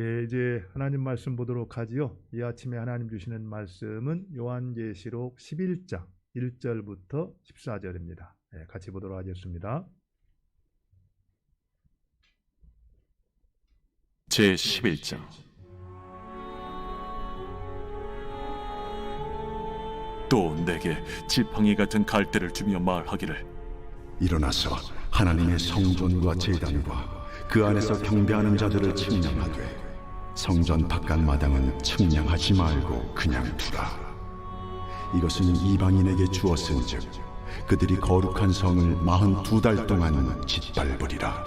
예, 이제 하나님 말씀 보도록 하지요. 이 아침에 하나님 주시는 말씀은 요한계시록 11장 1절부터 14절입니다. 예, 같이 보도록 하겠습니다. 제11장. 또 내게 지팡이 같은 갈대를 주며 말하기를, 일어나서 하나님의 성전과 제단과 그 안에서 경배하는 자들을 측량하되 성전 바깥 마당은 측량하지 말고 그냥 두라. 이것은 이방인에게 주었은즉 그들이 거룩한 성을 42달 동안 짓밟으리라.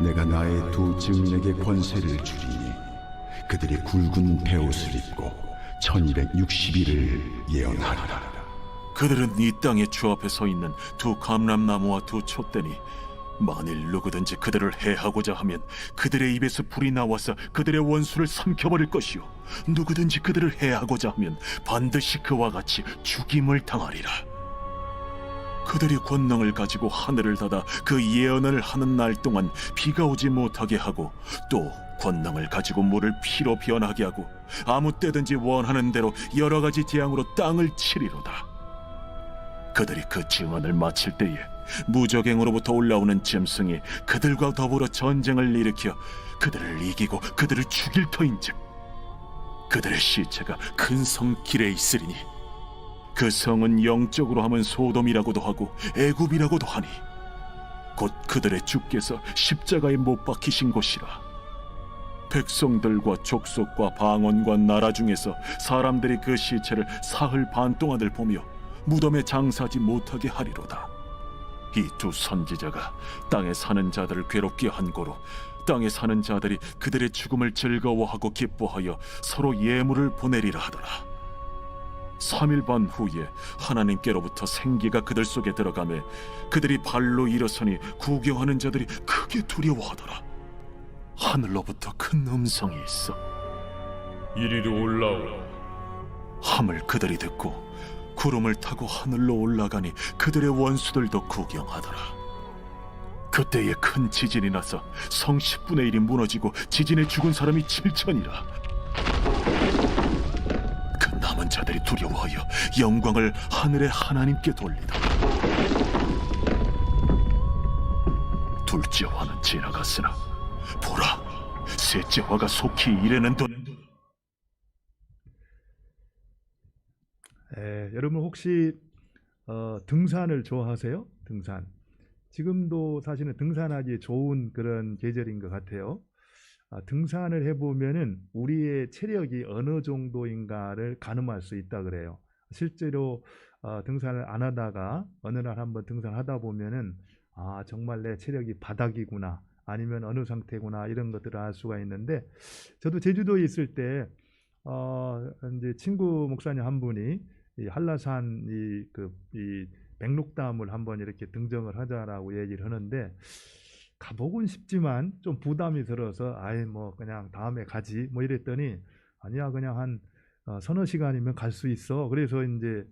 내가 나의 두 증인에게 권세를 주리니 그들이 굵은 베옷을 입고 1260일을 예언하리라. 그들은 이 땅의 주 앞에 서 있는 두 감람나무와 두 촛대니 만일 누구든지 그들을 해하고자 하면 그들의 입에서 불이 나와서 그들의 원수를 삼켜버릴 것이요, 누구든지 그들을 해하고자 하면 반드시 그와 같이 죽임을 당하리라. 그들이 권능을 가지고 하늘을 닫아 그 예언을 하는 날 동안 비가 오지 못하게 하고, 또 권능을 가지고 물을 피로 변하게 하고, 아무 때든지 원하는 대로 여러 가지 재앙으로 땅을 치리로다. 그들이 그 증언을 마칠 때에 무적행으로부터 올라오는 짐승이 그들과 더불어 전쟁을 일으켜 그들을 이기고 그들을 죽일 터인즉 그들의 시체가 큰 성 길에 있으리니 그 성은 영적으로 하면 소돔이라고도 하고 애굽이라고도 하니 곧 그들의 주께서 십자가에 못 박히신 곳이라. 백성들과 족속과 방언과 나라 중에서 사람들이 그 시체를 사흘 반 동안을 보며 무덤에 장사하지 못하게 하리로다. 이 두 선지자가 땅에 사는 자들을 괴롭게 한 고로 땅에 사는 자들이 그들의 죽음을 즐거워하고 기뻐하여 서로 예물을 보내리라 하더라. 3일 반 후에 하나님께로부터 생기가 그들 속에 들어가매 그들이 발로 일어서니 구경하는 자들이 크게 두려워하더라. 하늘로부터 큰 음성이 있어 이리로 올라오라. 함을 그들이 듣고 구름을 타고 하늘로 올라가니 그들의 원수들도 구경하더라. 그때에 큰 지진이 나서 성 10분의 1이 무너지고 지진에 죽은 사람이 7천이라. 그 남은 자들이 두려워하여 영광을 하늘의 하나님께 돌리더라. 둘째 화는 지나갔으나 보라, 셋째 화가 속히 이르는도다. 여러분 혹시 등산을 좋아하세요? 등산. 지금도 사실은 등산하기 좋은 그런 계절인 것 같아요. 등산을 해보면은 우리의 체력이 어느 정도인가를 가늠할 수 있다 그래요. 실제로 등산을 안 하다가 어느 날 한번 등산하다 보면은 정말 내 체력이 바닥이구나, 아니면 어느 상태구나, 이런 것들을 알 수가 있는데, 저도 제주도에 있을 때 이제 친구 목사님 한 분이 이 한라산 이 백록담을 한번 이렇게 등정을 하자라고 얘기를 하는데, 가보곤 싶지만 좀 부담이 들어서 뭐 그냥 다음에 가지 뭐 이랬더니, 아니야 그냥 한 서너 시간이면 갈 수 있어. 그래서 이제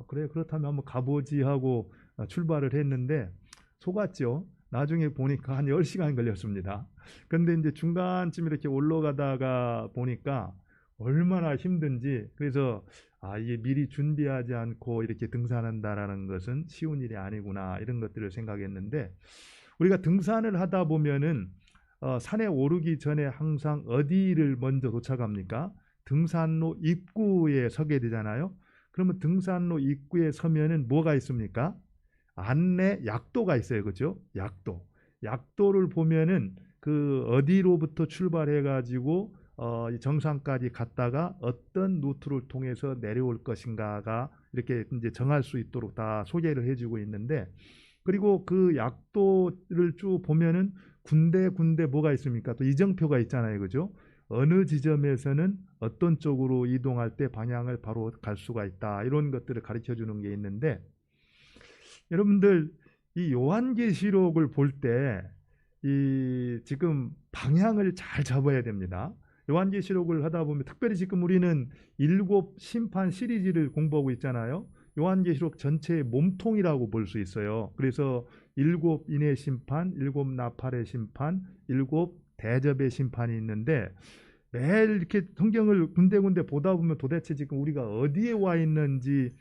그래 그렇다면 한번 가보지 하고 출발을 했는데 속았죠. 나중에 보니까 한 10시간 걸렸습니다. 근데 이제 중간쯤 이렇게 올라가다가 보니까 얼마나 힘든지, 그래서 이게 미리 준비하지 않고 이렇게 등산한다라는 것은 쉬운 일이 아니구나, 이런 것들을 생각했는데, 우리가 등산을 하다 보면은 산에 오르기 전에 항상 어디를 먼저 도착합니까? 등산로 입구에 서게 되잖아요. 그러면 등산로 입구에 서면은 뭐가 있습니까? 안내 약도가 있어요. 그죠? 약도를 보면은 그 어디로부터 출발해 가지고 정상까지 갔다가 어떤 루트를 통해서 내려올 것인가가 이렇게 이제 정할 수 있도록 다 소개를 해주고 있는데, 그리고 그 약도를 쭉 보면은 군데 뭐가 있습니까? 또 이정표가 있잖아요. 그죠? 어느 지점에서는 어떤 쪽으로 이동할 때 방향을 바로 갈 수가 있다, 이런 것들을 가르쳐 주는 게 있는데, 여러분들 이 요한계시록을 볼 때 이 지금 방향을 잘 잡아야 됩니다. 요한계시록을 하다 보면, 특별히 지금 우리는 7 심판 시리즈를 공부하고 있잖아요. 요한계시록 전체의 몸통이라고 볼 수 있어요. 그래서 7 인의 심판, 7 나팔의 심판, 7 대접의 심판이 있는데 매일 이렇게 성경을 군데군데 보다 보면 도대체 지금 우리가 어디에 와 있는지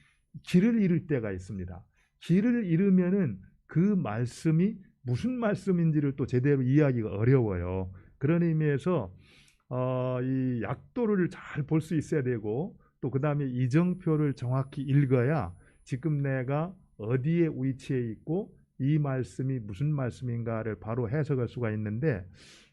길을 잃을 때가 있습니다. 길을 잃으면은 그 말씀이 무슨 말씀인지를 또 제대로 이해하기가 어려워요. 그런 의미에서 이 약도를 잘 볼 수 있어야 되고 또 그 다음에 이정표를 정확히 읽어야 지금 내가 어디에 위치해 있고 이 말씀이 무슨 말씀인가를 바로 해석할 수가 있는데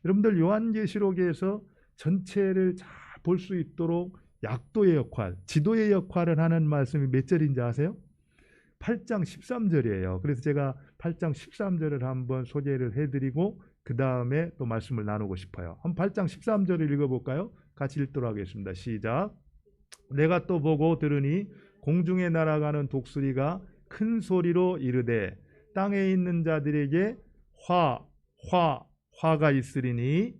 여러분들 요한계시록에서 전체를 잘 볼 수 있도록 약도의 역할, 지도의 역할을 하는 말씀이 몇 절인지 아세요? 8장 13절이에요. 그래서 제가 8장 13절을 한번 소개를 해드리고 그 다음에 또 말씀을 나누고 싶어요. 한번 8장 13절을 읽어볼까요? 같이 읽도록 하겠습니다. 시작. 내가 또 보고 들으니 공중에 날아가는 독수리가 큰 소리로 이르되 땅에 있는 자들에게 화가 있으리니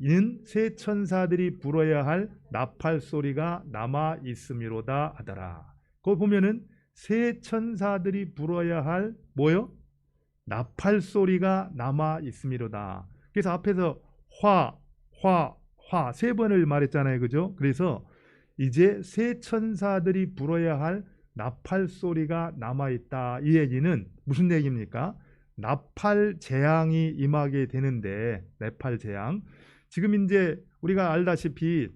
이는 새 천사들이 불어야 할 나팔 소리가 남아 있음이로다 하더라. 거기 보면은 새 천사들이 불어야 할 뭐요? 나팔 소리가 남아 있음이로다. 그래서 앞에서 화 세 번을 말했잖아요, 그죠? 그래서 이제 새 천사들이 불어야 할 나팔 소리가 남아 있다. 이 얘기는 무슨 얘기입니까? 나팔 재앙이 임하게 되는데 나팔 재앙. 지금 이제 우리가 알다시피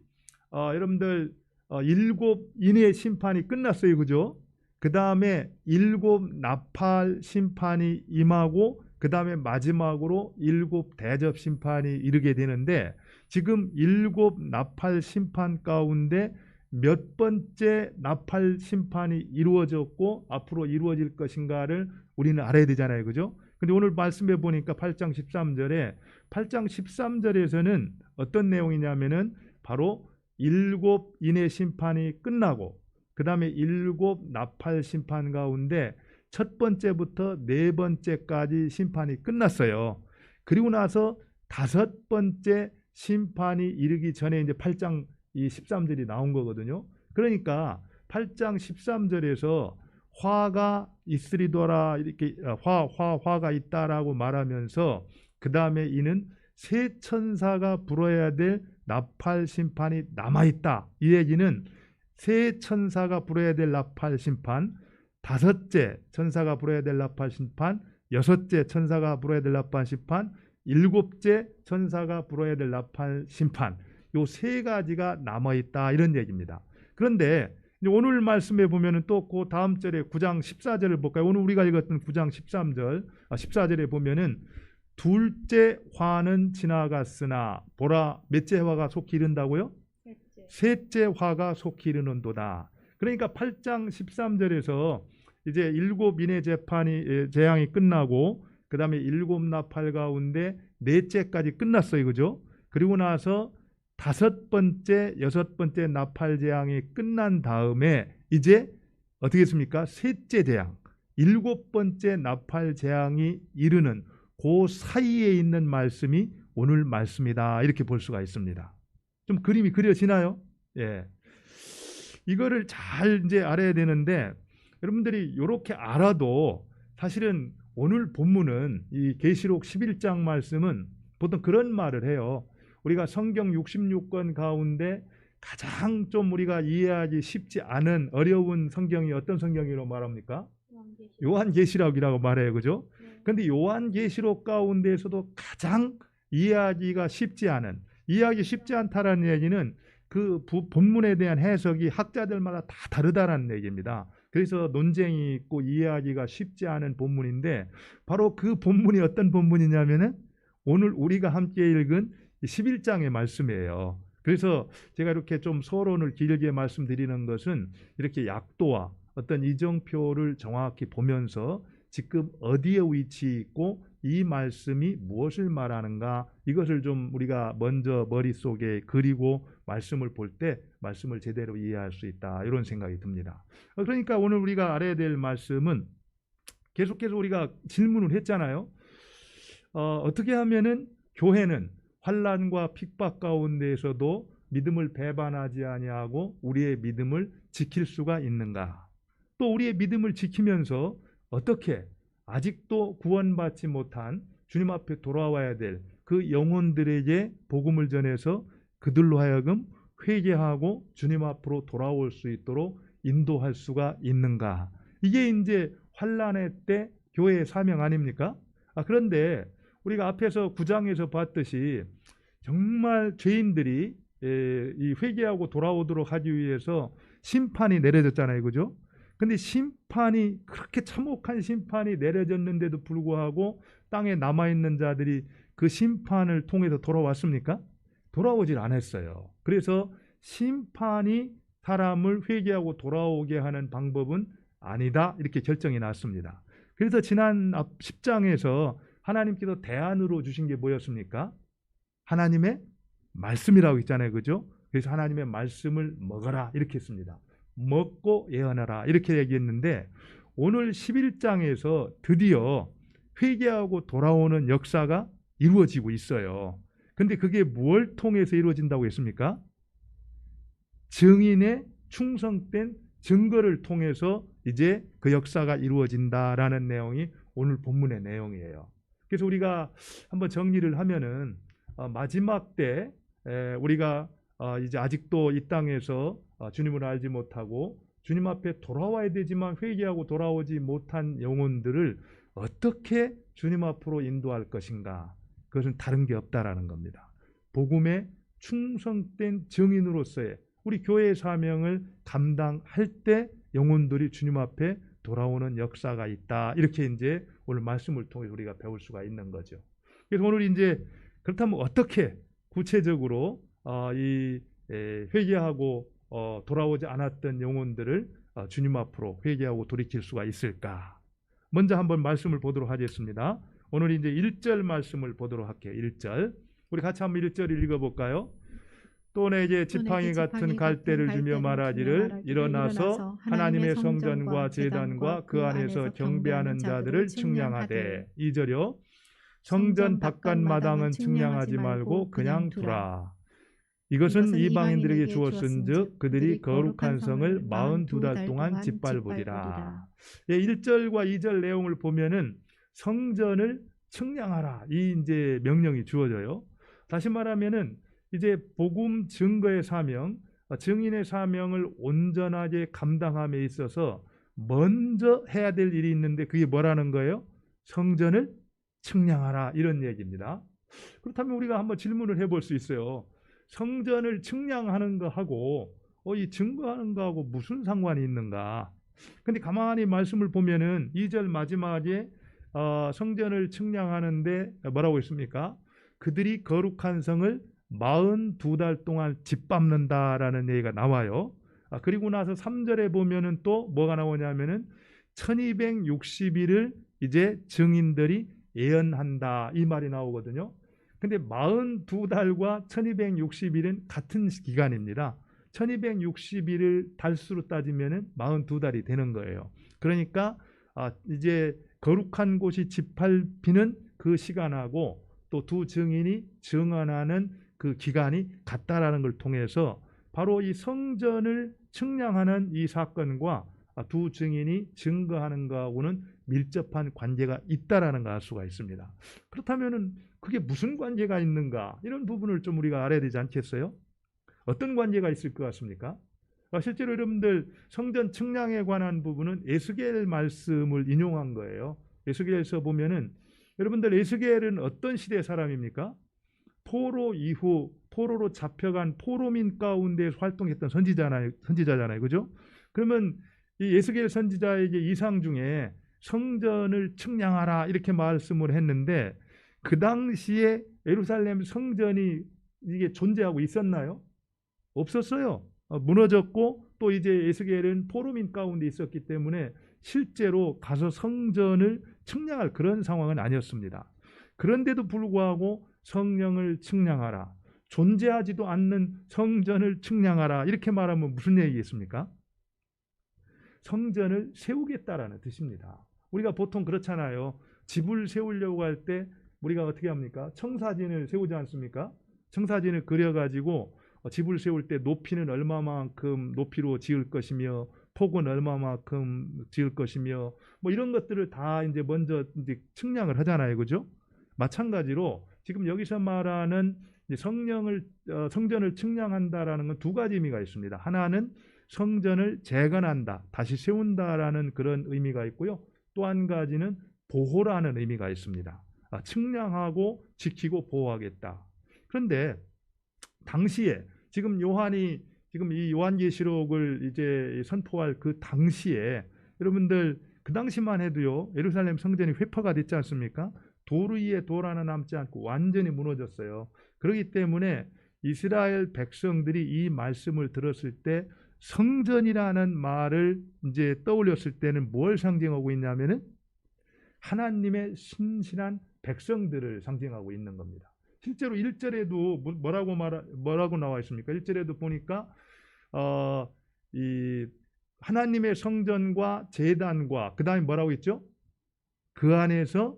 여러분들 7인의 심판이 끝났어요, 그죠? 그 다음에 7 나팔 심판이 임하고 그 다음에 마지막으로 7 대접 심판이 이르게 되는데 지금 7 나팔 심판 가운데 몇 번째 나팔 심판이 이루어졌고 앞으로 이루어질 것인가를 우리는 알아야 되잖아요, 그죠? 근데 오늘 말씀해 보니까 8장 13절에서는 어떤 내용이냐면은 바로 7인의 심판이 끝나고 그 다음에 7 나팔 심판 가운데 첫 번째부터 네 번째까지 심판이 끝났어요. 그리고 나서 5번째 심판이 이르기 전에 이제 8장 13절이 나온 거거든요. 그러니까 8장 13절에서 화가 있으리더라 이렇게 화가 있다라고 말하면서 그 다음에 이는 새 천사가 불어야 될 나팔 심판이 남아있다. 이 얘기는 새 천사가 불어야 될 나팔 심판, 5째 천사가 불어야 될 나팔 심판, 6째 천사가 불어야 될 나팔 심판, 7째 천사가 불어야 될 나팔 심판, 요 세 가지가 남아있다 이런 얘기입니다. 그런데 오늘 말씀에 보면은 또 그 다음 절에 9장 14절을 볼까요? 오늘 우리가 읽었던 9장 14절에 보면은 둘째 화는 지나갔으나 보라 몇째 화가 속히 이른다고요? 셋째 화가 속히 이르는도다. 그러니까 8장 13절에서 이제 7인의 재앙이 끝나고 그 다음에 7 나팔 가운데 넷째까지 끝났어요, 그죠? 그리고 나서 5번째, 6번째 나팔 재앙이 끝난 다음에 이제 어떻게 했습니까? 셋째 재앙, 7번째 나팔 재앙이 이르는 그 사이에 있는 말씀이 오늘 말씀이다. 이렇게 볼 수가 있습니다. 좀 그림이 그려지나요? 예. 이거를 잘 이제 알아야 되는데 여러분들이 이렇게 알아도 사실은 오늘 본문은 이 계시록 11장 말씀은 보통 그런 말을 해요. 우리가 성경 66권 가운데 가장 좀 우리가 이해하기 쉽지 않은 어려운 성경이 어떤 성경이라고 말합니까? 요한계시록이라고 말해요, 그죠? 그런데 요한계시록 가운데에서도 가장 이해하기가 쉽지 않다라는 얘기는 그 본문에 대한 해석이 학자들마다 다 다르다라는 얘기입니다. 그래서 논쟁이 있고 이해하기가 쉽지 않은 본문인데 바로 그 본문이 어떤 본문이냐면은 오늘 우리가 함께 읽은 11장의 말씀이에요. 그래서 제가 이렇게 좀 서론을 길게 말씀드리는 것은 이렇게 약도와 어떤 이정표를 정확히 보면서 지금 어디에 위치해 있고 이 말씀이 무엇을 말하는가 이것을 좀 우리가 먼저 머릿속에 그리고 말씀을 볼 때 말씀을 제대로 이해할 수 있다 이런 생각이 듭니다. 그러니까 오늘 우리가 알아야 될 말씀은 계속해서 우리가 질문을 했잖아요. 어떻게 하면은 교회는 환난과 핍박 가운데에서도 믿음을 배반하지 아니하고 우리의 믿음을 지킬 수가 있는가? 또 우리의 믿음을 지키면서 어떻게 아직도 구원받지 못한 주님 앞에 돌아와야 될 그 영혼들에게 복음을 전해서 그들로 하여금 회개하고 주님 앞으로 돌아올 수 있도록 인도할 수가 있는가? 이게 이제 환난의 때 교회의 사명 아닙니까? 그런데 우리가 앞에서 9장에서 봤듯이 정말 죄인들이 이 회개하고 돌아오도록 하기 위해서 심판이 내려졌잖아요, 그죠? 근데 심판이 그렇게 참혹한 심판이 내려졌는데도 불구하고 땅에 남아있는 자들이 그 심판을 통해서 돌아왔습니까? 돌아오질 않았어요. 그래서 심판이 사람을 회개하고 돌아오게 하는 방법은 아니다, 이렇게 결정이 났습니다. 그래서 지난 10장에서 하나님께서 대안으로 주신 게 뭐였습니까? 하나님의 말씀이라고 했잖아요, 그죠? 그래서 하나님의 말씀을 먹어라 이렇게 했습니다. 먹고 예언하라 이렇게 얘기했는데 오늘 11장에서 드디어 회개하고 돌아오는 역사가 이루어지고 있어요. 근데 그게 뭘 통해서 이루어진다고 했습니까? 증인의 충성된 증거를 통해서 이제 그 역사가 이루어진다라는 내용이 오늘 본문의 내용이에요. 그래서 우리가 한번 정리를 하면은 마지막 때 우리가 이제 아직도 이 땅에서 주님을 알지 못하고 주님 앞에 돌아와야 되지만 회개하고 돌아오지 못한 영혼들을 어떻게 주님 앞으로 인도할 것인가? 그것은 다른 게 없다라는 겁니다. 복음의 충성된 증인으로서의 우리 교회의 사명을 감당할 때 영혼들이 주님 앞에 돌아오는 역사가 있다. 이렇게 이제 오늘 말씀을 통해 우리가 배울 수가 있는 거죠. 그래서 오늘 이제 그렇다면 어떻게 구체적으로 이 회개하고 돌아오지 않았던 영혼들을 주님 앞으로 회개하고 돌이킬 수가 있을까? 먼저 한번 말씀을 보도록 하겠습니다. 오늘 이제 1절 말씀을 보도록 할게요. 1절. 우리 같이 한번 1절을 읽어볼까요? 또 내게 지팡이 같은 갈대를 주며 말하기를 일어나서 하나님의 성전과 제단과 그 안에서 경배하는 자들을 측량하되. 2절이요. 성전 바깥 마당은 측량하지 말고 그냥 두라. 이것은 이방인들에게 주었은즉 그들이 거룩한 성을 42달 동안 짓밟으리라. 1절과 2절 내용을 보면은 성전을 측량하라, 이 이제 명령이 주어져요. 다시 말하면은 이제 복음 증거의 사명, 증인의 사명을 온전하게 감당함에 있어서 먼저 해야 될 일이 있는데 그게 뭐라는 거예요? 성전을 측량하라, 이런 얘기입니다. 그렇다면 우리가 한번 질문을 해볼 수 있어요. 성전을 측량하는 거하고 이 증거하는 거하고 무슨 상관이 있는가? 근데 가만히 말씀을 보면은 2절 마지막에 성전을 측량하는데 뭐라고 했습니까? 그들이 거룩한 성을 42달 동안 짓밟는다라는 얘기가 나와요. 그리고 나서 3절에 보면은 또 뭐가 나오냐면은 1260일을 이제 증인들이 예언한다, 이 말이 나오거든요. 근데 42달과 1260일은 같은 기간입니다. 1260일을 달수로 따지면은 42달이 되는 거예요. 그러니까 이제 거룩한 곳이 짓밟히는 그 시간하고 또 두 증인이 증언하는 그 기간이 같다라는 걸 통해서 바로 이 성전을 측량하는 이 사건과 두 증인이 증거하는 것하고는 밀접한 관계가 있다라는 걸 알 수가 있습니다. 그렇다면은 그게 무슨 관계가 있는가? 이런 부분을 좀 우리가 알아야 되지 않겠어요? 어떤 관계가 있을 것 같습니까? 실제로 여러분들 성전 측량에 관한 부분은 에스겔 말씀을 인용한 거예요. 에스겔에서 보면은 여러분들 에스겔은 어떤 시대의 사람입니까? 포로 이후 포로로 잡혀간 포로민 가운데서 활동했던 선지자잖아요. 그죠? 그러면 이 에스겔 선지자에게 이상 중에 성전을 측량하라 이렇게 말씀을 했는데 그 당시에 예루살렘 성전이 이게 존재하고 있었나요? 없었어요. 무너졌고 또 이제 에스겔은 포로민 가운데 있었기 때문에 실제로 가서 성전을 측량할 그런 상황은 아니었습니다. 그런데도 불구하고 성령을 측량하라, 존재하지도 않는 성전을 측량하라, 이렇게 말하면 무슨 얘기겠습니까? 성전을 세우겠다라는 뜻입니다. 우리가 보통 그렇잖아요. 집을 세우려고 할 때 우리가 어떻게 합니까? 청사진을 세우지 않습니까? 청사진을 그려가지고 집을 세울 때 높이는 얼마만큼 높이로 지을 것이며 폭은 얼마만큼 지을 것이며 뭐 이런 것들을 다 이제 먼저 이제 측량을 하잖아요. 그죠? 마찬가지로 지금 여기서 말하는 이제 성전을 측량한다라는 건 두 가지 의미가 있습니다. 하나는 성전을 재건한다, 다시 세운다라는 그런 의미가 있고요. 또 한 가지는 보호라는 의미가 있습니다. 측량하고 지키고 보호하겠다. 그런데 당시에 지금 이 요한계시록을 이제 선포할 그 당시에 여러분들 그 당시만 해도요, 예루살렘 성전이 회파가 됐지 않습니까? 돌 위에 돌 하나 남지 않고 완전히 무너졌어요. 그렇기 때문에 이스라엘 백성들이 이 말씀을 들었을 때 성전이라는 말을 이제 떠올렸을 때는 뭘 상징하고 있냐면은 하나님의 신실한 백성들을 상징하고 있는 겁니다. 실제로 1절에도 뭐라고 나와 있습니까? 1절에도 보니까 이 하나님의 성전과 제단과 그다음에 뭐라고 있죠? 그 안에서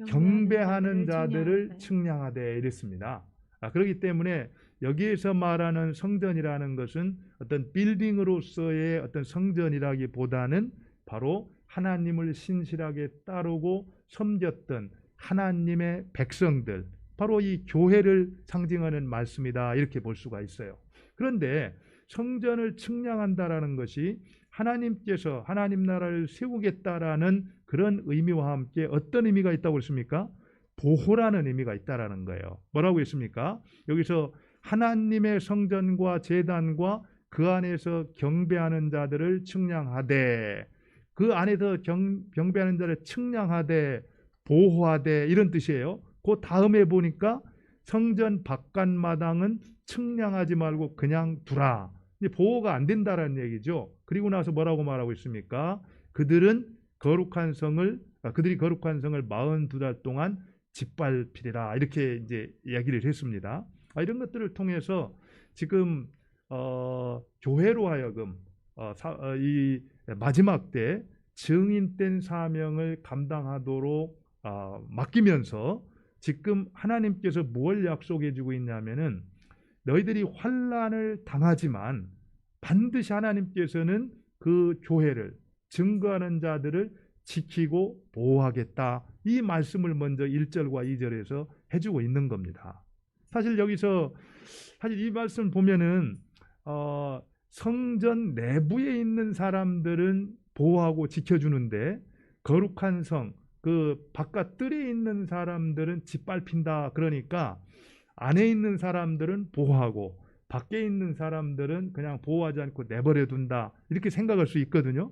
경배하는 자들을 측량하되 이랬습니다. 그렇기 때문에 여기에서 말하는 성전이라는 것은 어떤 빌딩으로서의 어떤 성전이라기보다는 바로 하나님을 신실하게 따르고 섬겼던 하나님의 백성들, 바로 이 교회를 상징하는 말씀이다, 이렇게 볼 수가 있어요. 그런데 성전을 측량한다라는 것이 하나님께서 하나님 나라를 세우겠다라는 그런 의미와 함께 어떤 의미가 있다고 했습니까? 보호라는 의미가 있다라는 거예요. 뭐라고 했습니까? 여기서 하나님의 성전과 제단과 그 안에서 경배하는 자들을 측량하되, 그 안에서 경배하는 자를 측량하되 보호하되 이런 뜻이에요. 그 다음에 보니까 성전 바깥마당은 측량하지 말고 그냥 두라. 보호가 안 된다라는 얘기죠. 그리고 나서 뭐라고 말하고 있습니까? 그들이 거룩한 성을 42달 동안 짓밟히리라, 이렇게 이제 이야기를 했습니다. 이런 것들을 통해서 지금 교회로 하여금 이 마지막 때 증인된 사명을 감당하도록 맡기면서 지금 하나님께서 뭘 약속해 주고 있냐면은 너희들이 환난을 당하지만 반드시 하나님께서는 그 교회를, 증거하는 자들을 지키고 보호하겠다, 이 말씀을 먼저 1절과 2절에서 해주고 있는 겁니다. 사실 여기서 이 말씀 보면은 성전 내부에 있는 사람들은 보호하고 지켜주는데 거룩한 성, 그 바깥 뜰에 있는 사람들은 짓밟힌다. 그러니까 안에 있는 사람들은 보호하고 밖에 있는 사람들은 그냥 보호하지 않고 내버려 둔다, 이렇게 생각할 수 있거든요.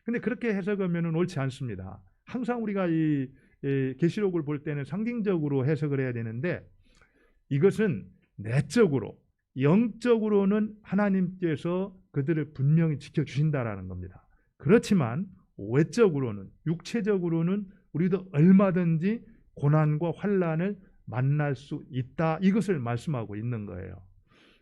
근데 그렇게 해석하면 옳지 않습니다. 항상 우리가 이 계시록을 볼 때는 상징적으로 해석을 해야 되는데, 이것은 내적으로, 영적으로는 하나님께서 그들을 분명히 지켜주신다라는 겁니다. 그렇지만 외적으로는, 육체적으로는 우리도 얼마든지 고난과 환난을 만날 수 있다, 이것을 말씀하고 있는 거예요.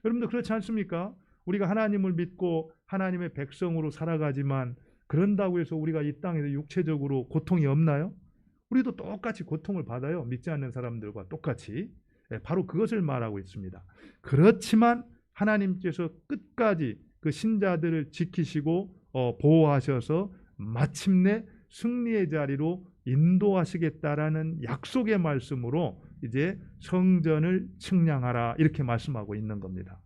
여러분들 그렇지 않습니까? 우리가 하나님을 믿고 하나님의 백성으로 살아가지만 그런다고 해서 우리가 이 땅에서 육체적으로 고통이 없나요? 우리도 똑같이 고통을 받아요. 믿지 않는 사람들과 똑같이. 바로 그것을 말하고 있습니다. 그렇지만 하나님께서 끝까지 그 신자들을 지키시고 보호하셔서 마침내 승리의 자리로 인도하시겠다라는 약속의 말씀으로 이제 성전을 측량하라, 이렇게 말씀하고 있는 겁니다.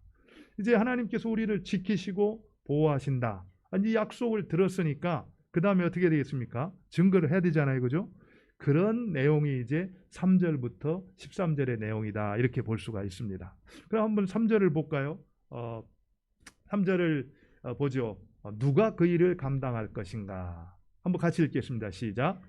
이제 하나님께서 우리를 지키시고 보호하신다, 이 약속을 들었으니까 그 다음에 어떻게 되겠습니까? 증거를 해야 되잖아요, 그죠? 그런 내용이 이제 3절부터 13절의 내용이다, 이렇게 볼 수가 있습니다. 그럼 한번 3절을 볼까요? 3절을 보죠. 누가 그 일을 감당할 것인가? 한번 같이 읽겠습니다. 시작.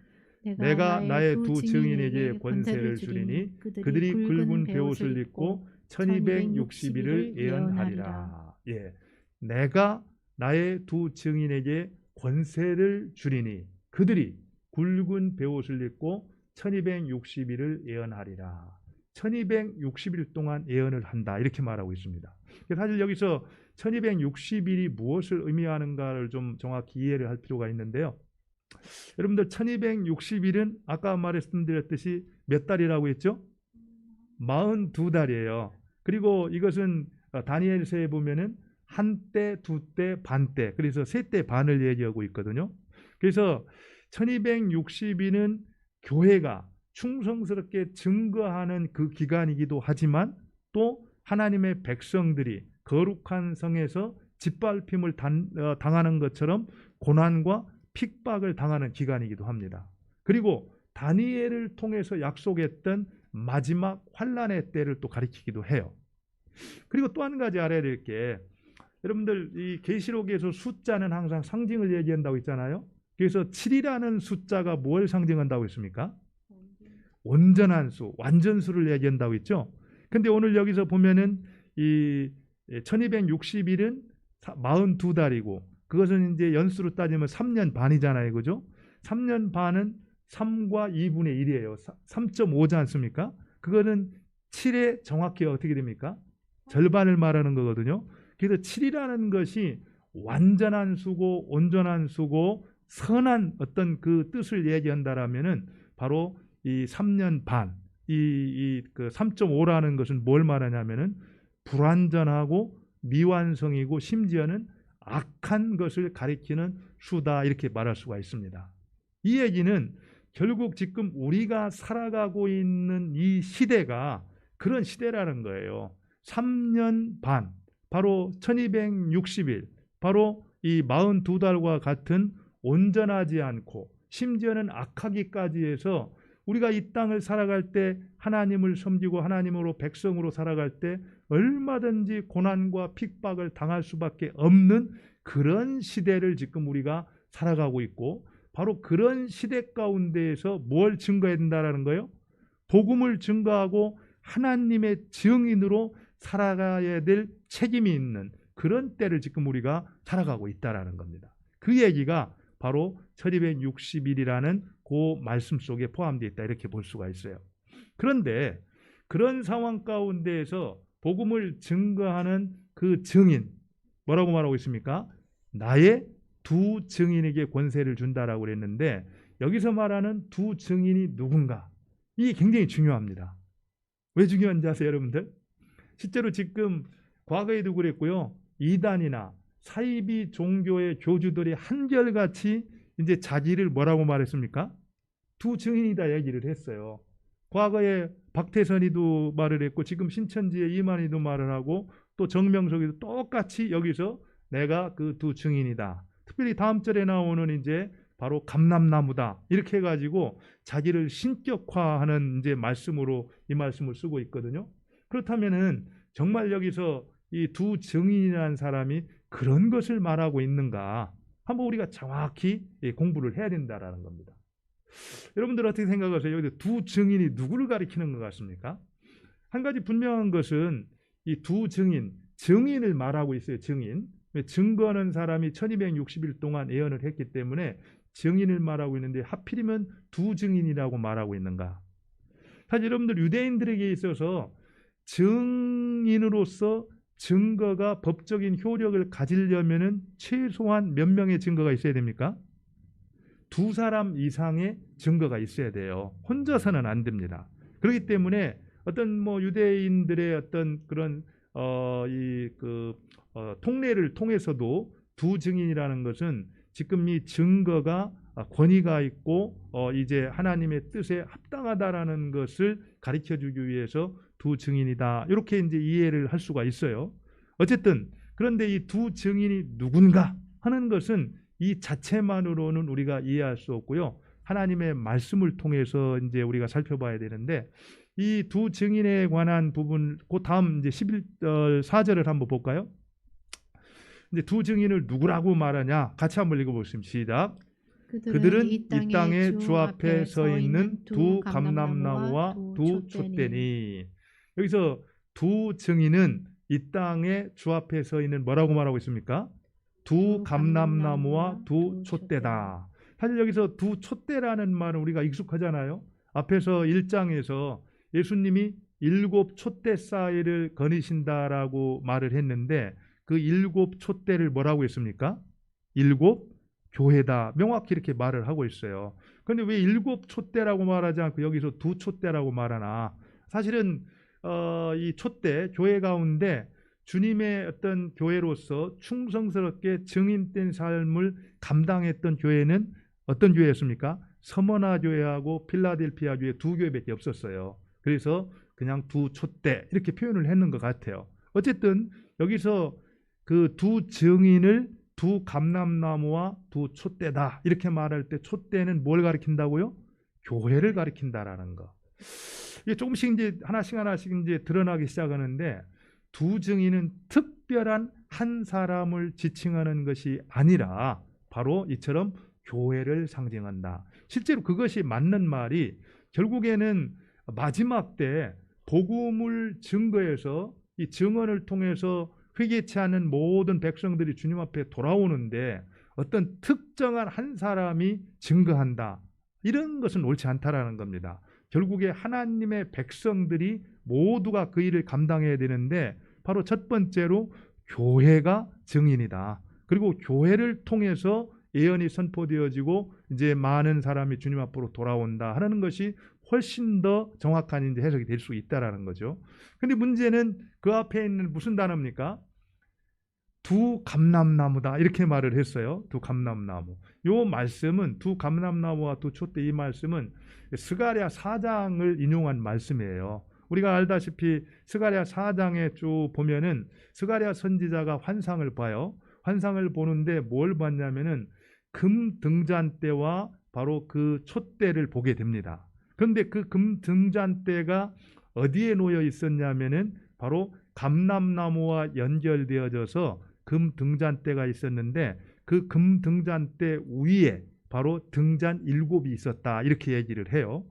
내가 나의 두 증인에게 권세를 주리니 그들이 굵은 베옷을 입고 1260일을 예언하리라. 예, 내가 나의 두 증인에게 권세를 주리니 그들이 굵은 베옷을 입고 1260일을 예언하리라. 1260일 동안 예언을 한다, 이렇게 말하고 있습니다. 사실 여기서 1260일이 무엇을 의미하는가를 좀 정확히 이해를 할 필요가 있는데요. 여러분들 1260일은 아까 말씀드렸듯이 몇 달이라고 했죠? 42달이에요. 그리고 이것은 다니엘서에 보면은 한때, 두때, 반때, 그래서 세때 반을 얘기하고 있거든요. 그래서 1260일은 교회가 충성스럽게 증거하는 그 기간이기도 하지만 또 하나님의 백성들이 거룩한 성에서 짓밟힘을 당하는 것처럼 고난과 핍박을 당하는 기간이기도 합니다. 그리고 다니엘을 통해서 약속했던 마지막 환란의 때를 또 가리키기도 해요. 그리고 또 한 가지 알아야 될 게, 여러분들 이 계시록에서 숫자는 항상 상징을 얘기한다고 했잖아요. 그래서 7이라는 숫자가 뭘 상징한다고 했습니까? 온전한 수, 완전수를 얘기한다고 했죠. 근데 오늘 여기서 보면은 이 1260일은 42달이고 그것은 이제 연수로 따지면 3년 반이잖아요. 그죠? 3년 반은 3과 2분의 1이에요. 3.5지 않습니까? 그거는 7의 정확히 어떻게 됩니까? 절반을 말하는 거거든요. 그래서 7이라는 것이 완전한 수고, 온전한 수고, 선한 어떤 그 뜻을 얘기한다라면은 바로 이 3년 반, 그 3.5라는 것은 뭘 말하냐면은 불완전하고 미완성이고 심지어는 악한 것을 가리키는 수다, 이렇게 말할 수가 있습니다. 이 얘기는 결국 지금 우리가 살아가고 있는 이 시대가 그런 시대라는 거예요. 3년 반, 바로 1260일, 바로 이 42달과 같은 온전하지 않고 심지어는 악하기까지 해서 우리가 이 땅을 살아갈 때 하나님을 섬기고 하나님으로 백성으로 살아갈 때 얼마든지 고난과 핍박을 당할 수밖에 없는 그런 시대를 지금 우리가 살아가고 있고, 바로 그런 시대 가운데에서 뭘 증거해야 된다는 거예요? 복음을 증거하고 하나님의 증인으로 살아가야 될 책임이 있는 그런 때를 지금 우리가 살아가고 있다는 겁니다. 그 얘기가 바로 1260일이라는 그 말씀 속에 포함되어 있다, 이렇게 볼 수가 있어요. 그런데 그런 상황 가운데에서 복음을 증거하는 그 증인, 뭐라고 말하고 있습니까? 나의 두 증인에게 권세를 준다라고 그랬는데, 여기서 말하는 두 증인이 누군가? 이게 굉장히 중요합니다. 왜 중요한지 아세요, 여러분들? 실제로 지금 과거에도 그랬고요. 이단이나 사이비 종교의 교주들이 한결같이 이제 자기를 뭐라고 말했습니까? 두 증인이다 얘기를 했어요. 과거에 박태선이도 말을 했고 지금 신천지의 이만희도 말을 하고 또 정명석이도 똑같이 여기서 내가 그 두 증인이다. 특별히 다음 절에 나오는 이제 바로 감람나무다, 이렇게 해가지고 자기를 신격화하는 이제 말씀으로 이 말씀을 쓰고 있거든요. 그렇다면은 정말 여기서 이 두 증인이라는 사람이 그런 것을 말하고 있는가, 한번 우리가 정확히 공부를 해야 된다라는 겁니다. 여러분들 어떻게 생각하세요? 여기 두 증인이 누구를 가리키는 것 같습니까? 한 가지 분명한 것은 이 두 증인을 말하고 있어요. 증인. 증거하는 사람이 1260일 동안 예언을 했기 때문에 증인을 말하고 있는데 하필이면 두 증인이라고 말하고 있는가? 사실 여러분들 유대인들에게 있어서 증인으로서 증거가 법적인 효력을 가지려면은 최소한 몇 명의 증거가 있어야 됩니까? 두 사람 이상의 증거가 있어야 돼요. 혼자서는 안 됩니다. 그렇기 때문에 어떤 뭐 유대인들의 어떤 그런 통례를 통해서도 두 증인이라는 것은 지금 이 증거가 권위가 있고 이제 하나님의 뜻에 합당하다라는 것을 가르쳐 주기 위해서 두 증인이다, 이렇게 이제 이해를 할 수가 있어요. 어쨌든 그런데 이 두 증인이 누군가 하는 것은 이 자체만으로는 우리가 이해할 수 없고요. 하나님의 말씀을 통해서 이제 우리가 살펴봐야 되는데, 이 두 증인에 관한 부분, 그 다음 이제 4절을 한번 볼까요? 이제 두 증인을 누구라고 말하냐? 같이 한번 읽어보겠습니다. 시작. 그들은 이 땅에 주 앞에 서 있는 두 감람나무와 두 촛대니. 여기서 두 증인은 이 땅에 주 앞에 서 있는 뭐라고 말하고 있습니까? 두 감람나무와 두 촛대다. 사실 여기서 두 촛대라는 말은 우리가 익숙하잖아요. 앞에서 1장에서 예수님이 7 촛대 사이를 거니신다라고 말을 했는데 그 7 촛대를 뭐라고 했습니까? 7 교회다. 명확히 이렇게 말을 하고 있어요. 그런데 왜 7 촛대라고 말하지 않고 여기서 두 촛대라고 말하나? 사실은 이 촛대, 교회 가운데 주님의 어떤 교회로서 충성스럽게 증인된 삶을 감당했던 교회는 어떤 교회였습니까? 서머나 교회하고 필라델피아 교회 두 교회밖에 없었어요. 그래서 그냥 두 촛대 이렇게 표현을 했는 것 같아요. 어쨌든 여기서 그 두 증인을 두 감람나무와 두 촛대다 이렇게 말할 때 촛대는 뭘 가리킨다고요? 교회를 가리킨다라는 거. 이게 조금씩 이제 하나씩 이제 드러나기 시작하는데 두 증인은 특별한 한 사람을 지칭하는 것이 아니라 바로 이처럼 교회를 상징한다. 실제로 그것이 맞는 말이 결국에는 마지막 때 복음을 증거해서 이 증언을 통해서 회개치 않은 모든 백성들이 주님 앞에 돌아오는데 어떤 특정한 한 사람이 증거한다. 이런 것은 옳지 않다라는 겁니다. 결국에 하나님의 백성들이 모두가 그 일을 감당해야 되는데 바로 첫 번째로 교회가 증인이다. 그리고 교회를 통해서 예언이 선포되어지고 이제 많은 사람이 주님 앞으로 돌아온다 하는 것이 훨씬 더 정확한 이제 해석이 될 수 있다라는 거죠. 근데 문제는 그 앞에 있는 무슨 단어입니까? 두 감람나무다 이렇게 말을 했어요. 두 감람나무. 요 말씀은 두 감람나무와 두 촛대 이 말씀은 스가랴 4장을 인용한 말씀이에요. 우리가 알다시피 스가랴 4장에 쭉 보면은 스가랴 선지자가 환상을 봐요. 환상을 보는데 뭘 봤냐면은 금 등잔대와 바로 그 촛대를 보게 됩니다. 그런데 그 금 등잔대가 어디에 놓여 있었냐면은 바로 감람나무와 연결되어져서 금 등잔대가 있었는데 그 금 등잔대 위에 바로 등잔 7이 있었다 이렇게 얘기를 해요.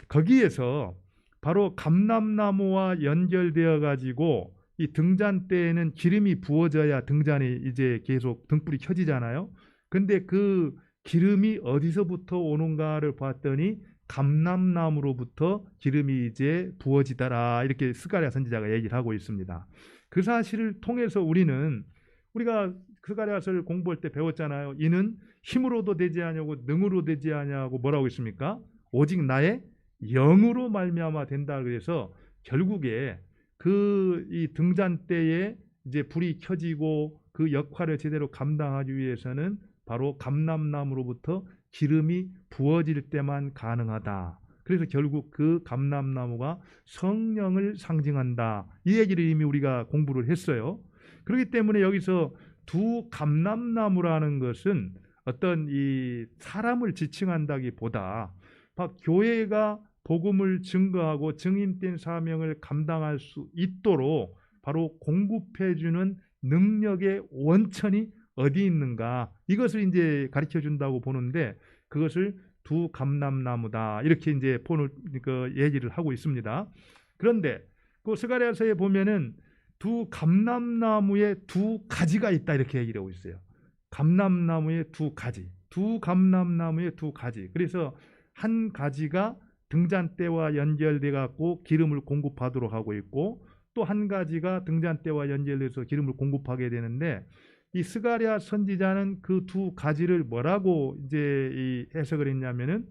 거기에서 바로 감람나무와 연결되어 가지고 이 등잔대에는 기름이 부어져야 등잔이 이제 계속 등불이 켜지잖아요. 근데 그 기름이 어디서부터 오는가를 봤더니 감람나무로부터 기름이 이제 부어지더라 이렇게 스가랴 선지자가 얘기를 하고 있습니다. 그 사실을 통해서 우리가 스가랴서를 공부할 때 배웠잖아요. 이는 힘으로도 되지 아니하고 능으로 되지 아니하고 뭐라고 있습니까? 오직 나의 영으로 말미암아 된다. 그래서 결국에 그 이 등잔대에 이제 불이 켜지고 그 역할을 제대로 감당하기 위해서는 바로 감람나무로부터 기름이 부어질 때만 가능하다. 그래서 결국 그 감람나무가 성령을 상징한다. 이 얘기를 이미 우리가 공부를 했어요. 그렇기 때문에 여기서 두 감람나무라는 것은 어떤 이 사람을 지칭한다기보다 교회가 복음을 증거하고 증인된 사명을 감당할 수 있도록 바로 공급해주는 능력의 원천이 어디 있는가 이것을 이제 가르쳐 준다고 보는데 그것을 두 감람나무다 이렇게 이제 그 얘기를 하고 있습니다. 그런데 그 스가랴서에 보면은 두 감람나무에 두 가지가 있다 이렇게 얘기를 하고 있어요. 감람나무의 두 가지, 두 감람나무의 두 가지. 그래서 한 가지가 등잔대와 연결돼 갖고 기름을 공급하도록 하고 있고 또 한 가지가 등잔대와 연결돼서 기름을 공급하게 되는데 이 스가랴 선지자는 그 두 가지를 뭐라고 이제 이 해석을 했냐면은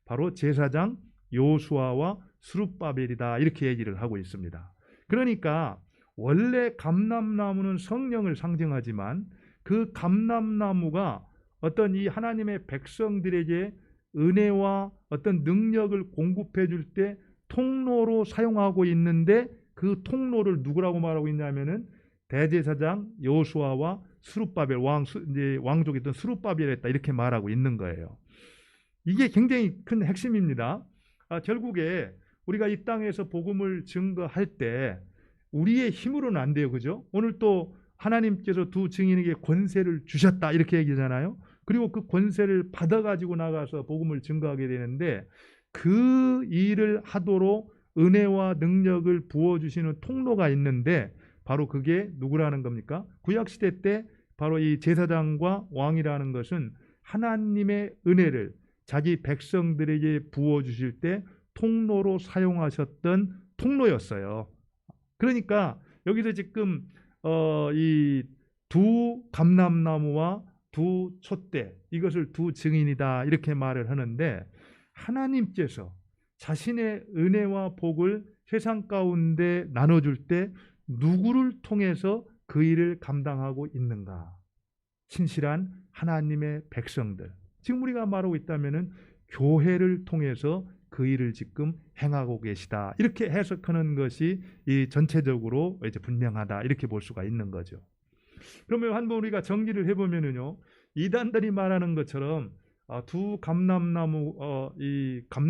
바로 제사장 요수아와 스룹바벨이다 이렇게 얘기를 하고 있습니다. 그러니까 원래 감람나무는 성령을 상징하지만 그 감람나무가 어떤 이 하나님의 백성들에게 은혜와 어떤 능력을 공급해 줄 때 통로로 사용하고 있는데 그 통로를 누구라고 말하고 있냐면은 대제사장 여호수아와 스룹바벨 왕족이 있던 스룹바벨이었다 이렇게 말하고 있는 거예요. 이게 굉장히 큰 핵심입니다. 결국에 우리가 이 땅에서 복음을 증거할 때 우리의 힘으로는 안 돼요, 그죠? 오늘 또 하나님께서 두 증인에게 권세를 주셨다 이렇게 얘기하잖아요. 그리고 그 권세를 받아가지고 나가서 복음을 증거하게 되는데 그 일을 하도록 은혜와 능력을 부어주시는 통로가 있는데 바로 그게 누구라는 겁니까? 구약시대 때 바로 이 제사장과 왕이라는 것은 하나님의 은혜를 자기 백성들에게 부어주실 때 통로로 사용하셨던 통로였어요. 그러니까 여기서 지금 이 두 감람나무와 두 촛대 이것을 두 증인이다 이렇게 말을 하는데 하나님께서 자신의 은혜와 복을 세상 가운데 나눠줄 때 누구를 통해서 그 일을 감당하고 있는가? 신실한 하나님의 백성들. 지금 우리가 말하고 있다면은 교회를 통해서 그 일을 지금 행하고 계시다. 이렇게 해석하는 것이 이 전체적으로 이제 분명하다. 이렇게 볼 수가 있는 거죠. 그러면 한번 우리가 정리를 해보면은요, 이단들이 말하는 것처럼 두 감람나무,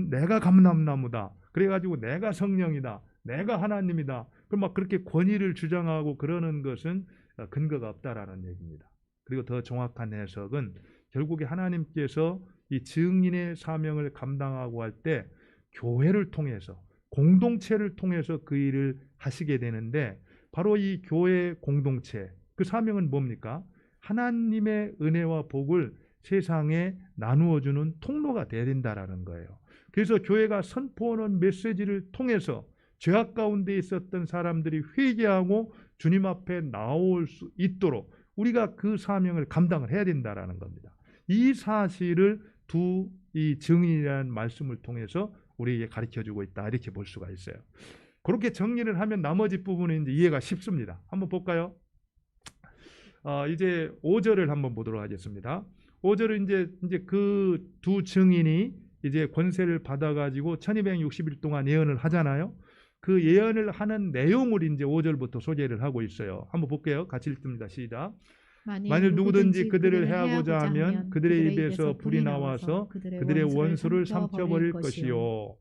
내가 감람나무다. 그래가지고 내가 성령이다. 내가 하나님이다. 그럼 막 그렇게 권위를 주장하고 그러는 것은 근거가 없다라는 얘기입니다. 그리고 더 정확한 해석은 결국에 하나님께서 이 증인의 사명을 감당하고 할 때 교회를 통해서, 공동체를 통해서 그 일을 하시게 되는데, 바로 이 교회 공동체, 그 사명은 뭡니까? 하나님의 은혜와 복을 세상에 나누어주는 통로가 되어야 된다라는 거예요. 그래서 교회가 선포하는 메시지를 통해서 죄악 가운데 있었던 사람들이 회개하고 주님 앞에 나올 수 있도록 우리가 그 사명을 감당을 해야 된다라는 겁니다. 이 사실을 이 증인이라는 말씀을 통해서 우리에게 가르쳐주고 있다, 이렇게 볼 수가 있어요. 그렇게 정리를 하면 나머지 부분은 이제 이해가 쉽습니다. 한번 볼까요? 이제 5절을 한번 보도록 하겠습니다. 5절은 이제 그 두 증인이 이제 권세를 받아가지고 1260일 동안 예언을 하잖아요. 그 예언을 하는 내용을 이제 5절부터 소개를 하고 있어요. 한번 볼게요. 같이 읽습니다. 시작. 만일 누구든지 그들을 해하고자 하면 그들의 입에서 불이 나와서 그들의 원수를 삼켜버릴 것이요.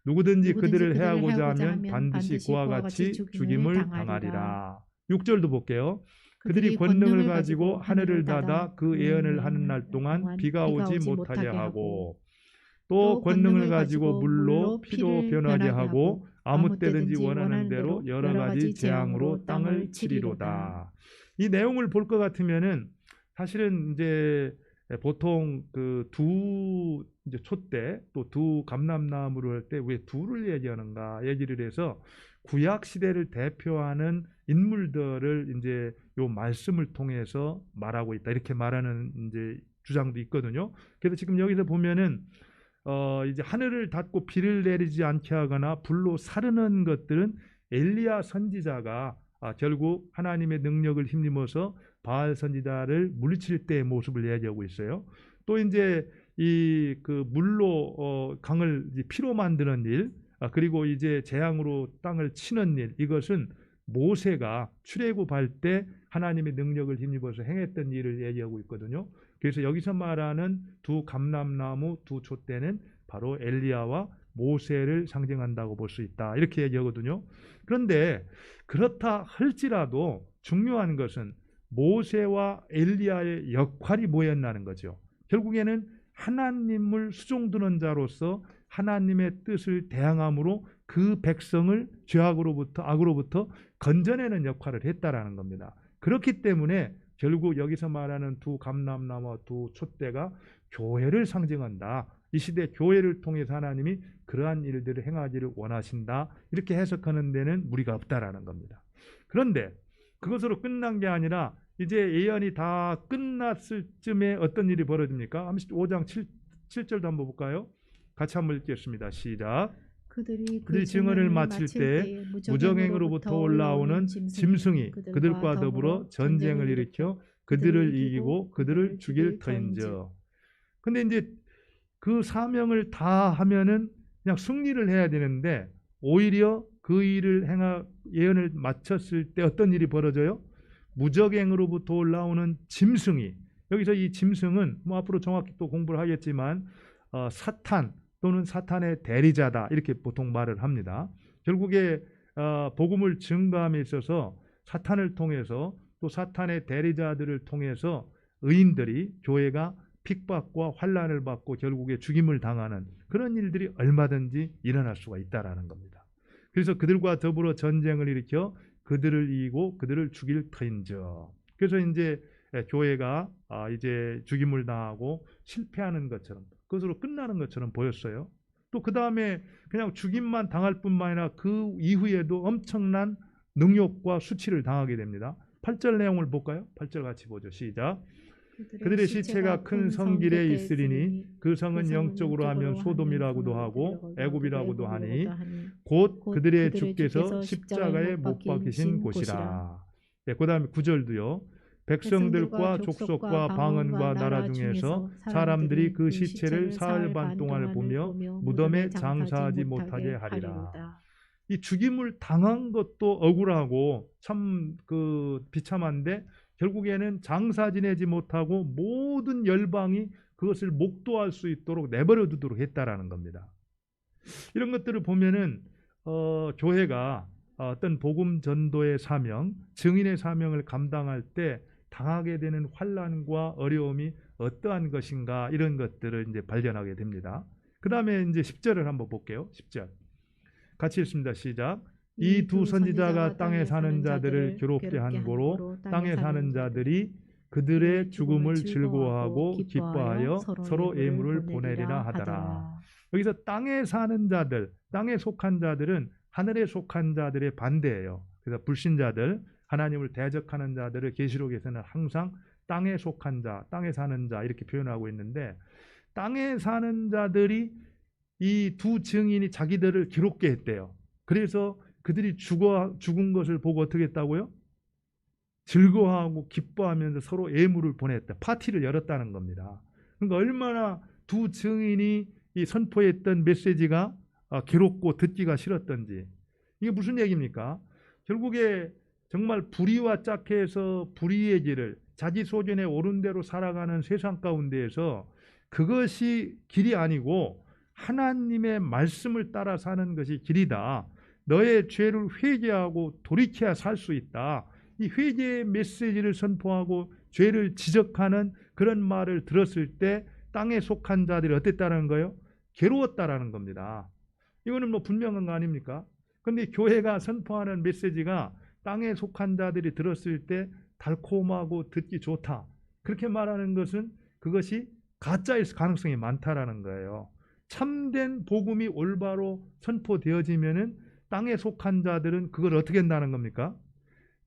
누구든지 그들을 해하고자 하면 반드시 그와 같이 죽임을 당하리라. 6절도 볼게요. 그들이 권능을 가지고 하늘을 닫아 그 예언을 하는 날 동안 비가 오지 못하게 하고, 또 권능을 가지고 물로 피로 변하게 하고 아무 때든지 원하는 대로 여러 가지 재앙으로 땅을 치리로다. 이 내용을 볼 것 같으면은 사실은 이제 보통 그 두 촛대 또 두 감람나무를 할 때 왜 두를 얘기하는가 얘기를 해서 구약 시대를 대표하는 인물들을 이제 요 말씀을 통해서 말하고 있다, 이렇게 말하는 이제 주장도 있거든요. 그래서 지금 여기서 보면은 이제 하늘을 닫고 비를 내리지 않게 하거나 불로 사르는 것들은 엘리야 선지자가 결국 하나님의 능력을 힘입어서 바알 선지자를 물리칠 때의 모습을 얘기하고 있어요. 또 이제 이 그 물로 강을 이제 피로 만드는 일, 그리고 이제 재앙으로 땅을 치는 일, 이것은 모세가 출애굽할 때 하나님의 능력을 힘입어서 행했던 일을 얘기하고 있거든요. 그래서 여기서 말하는 두 감람나무, 두 촛대는 바로 엘리야와 모세를 상징한다고 볼 수 있다, 이렇게 얘기하거든요. 그런데 그렇다 할지라도 중요한 것은 모세와 엘리야의 역할이 뭐였냐는 거죠. 결국에는 하나님을 수종드는 자로서 하나님의 뜻을 대항함으로 그 백성을 악으로부터 건져내는 역할을 했다라는 겁니다. 그렇기 때문에 결국 여기서 말하는 두 감람나무와 두 촛대가 교회를 상징한다. 이 시대 교회를 통해서 하나님이 그러한 일들을 행하기를 원하신다, 이렇게 해석하는 데는 무리가 없다라는 겁니다. 그런데 그것으로 끝난 게 아니라 이제 예언이 다 끝났을 쯤에 어떤 일이 벌어집니까? 5장 7절도 한번 볼까요? 같이 한번 읽겠습니다. 시작. 그들이 증언을 마칠 때 무정행으로부터 올라오는 짐승이 그들과 더불어 전쟁을 일으켜 그들을 이기고 그들을 죽일 터인저. 근데 이제 그 사명을 다 하면은 그냥 승리를 해야 되는데, 오히려 그 일을 예언을 마쳤을 때 어떤 일이 벌어져요? 무적행으로부터 올라오는 짐승이, 여기서 이 짐승은 뭐 앞으로 정확히 또 공부를 하겠지만 사탄 또는 사탄의 대리자다, 이렇게 보통 말을 합니다. 결국에 복음을 증거함에 있어서 사탄을 통해서 또 사탄의 대리자들을 통해서 의인들이, 교회가 핍박과 환난을 받고 결국에 죽임을 당하는 그런 일들이 얼마든지 일어날 수가 있다라는 겁니다. 그래서 그들과 더불어 전쟁을 일으켜 그들을 이기고 그들을 죽일 터인저. 그래서 이제 교회가 이제 죽임을 당하고 실패하는 것처럼, 그것으로 끝나는 것처럼 보였어요. 또 그 다음에 그냥 죽임만 당할 뿐만 아니라 그 이후에도 엄청난 능욕과 수치를 당하게 됩니다. 8절 내용을 볼까요? 8절 같이 보죠. 시작. 그들의 시체가 큰 성길에 있으리니 그 성은 영적으로 하면 소돔이라고도 하고 애굽이라고도 하니 곧 그들의 주께서 십자가에 못 박히신 곳이라. 그 다음에 9절도요. 백성들과 족속과 방언과 나라 중에서 사람들이 그 시체를 사흘 반 동안을 보며 무덤에 장사하지 못하게 하리라. 이 죽임을 당한 것도 억울하고 참 비참한데 결국에는 장사 지내지 못하고 모든 열방이 그것을 목도할 수 있도록 내버려 두도록 했다라는 겁니다. 이런 것들을 보면은 교회가 어떤 복음 전도의 사명, 증인의 사명을 감당할 때 당하게 되는 환난과 어려움이 어떠한 것인가 이런 것들을 이제 발견하게 됩니다. 그 다음에 이제 10절을 한번 볼게요. 10절. 같이 읽습니다. 시작. 이 두 선지자가 땅에 사는 자들을 괴롭게 한 고로 땅에 사는 자들이 그들의 죽음을 즐거워하고 기뻐하여 서로 예물을 보내리라 하더라. 여기서 땅에 사는 자들, 땅에 속한 자들은 하늘에 속한 자들의 반대예요. 그래서 불신자들, 하나님을 대적하는 자들을 계시록에서는 항상 땅에 속한 자, 땅에 사는 자 이렇게 표현하고 있는데 땅에 사는 자들이 이 두 증인이 자기들을 괴롭게 했대요. 그래서 그들이 죽은 것을 보고 어떻게 했다고요? 즐거워하고 기뻐하면서 서로 예물을 보냈다. 파티를 열었다는 겁니다. 그러니까 얼마나 두 증인이 이 선포했던 메시지가 괴롭고 듣기가 싫었던지. 이게 무슨 얘기입니까? 결국에 정말 불의와 짝해서 불의의 길을 자기 소견에 옳은 대로 살아가는 세상 가운데에서 그것이 길이 아니고 하나님의 말씀을 따라 사는 것이 길이다. 너의 죄를 회개하고 돌이켜야 살 수 있다. 이 회개의 메시지를 선포하고 죄를 지적하는 그런 말을 들었을 때 땅에 속한 자들이 어땠다는 거예요? 괴로웠다라는 겁니다. 이거는 뭐 분명한 거 아닙니까? 그런데 교회가 선포하는 메시지가 땅에 속한 자들이 들었을 때 달콤하고 듣기 좋다. 그렇게 말하는 것은 그것이 가짜일 가능성이 많다라는 거예요. 참된 복음이 올바로 선포되어지면은 땅에 속한 자들은 그걸 어떻게 한다는 겁니까?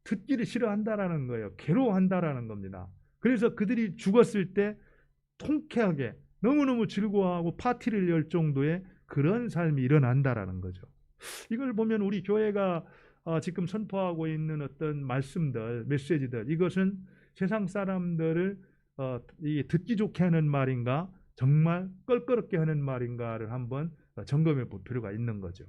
듣기를 싫어한다라는 거예요. 괴로워한다라는 겁니다. 그래서 그들이 죽었을 때 통쾌하게 너무너무 즐거워하고 파티를 열 정도의 그런 삶이 일어난다라는 거죠. 이걸 보면 우리 교회가 지금 선포하고 있는 어떤 말씀들, 메시지들, 이것은 세상 사람들을 듣기 좋게 하는 말인가, 정말 껄끄럽게 하는 말인가를 한번 점검해 볼 필요가 있는 거죠.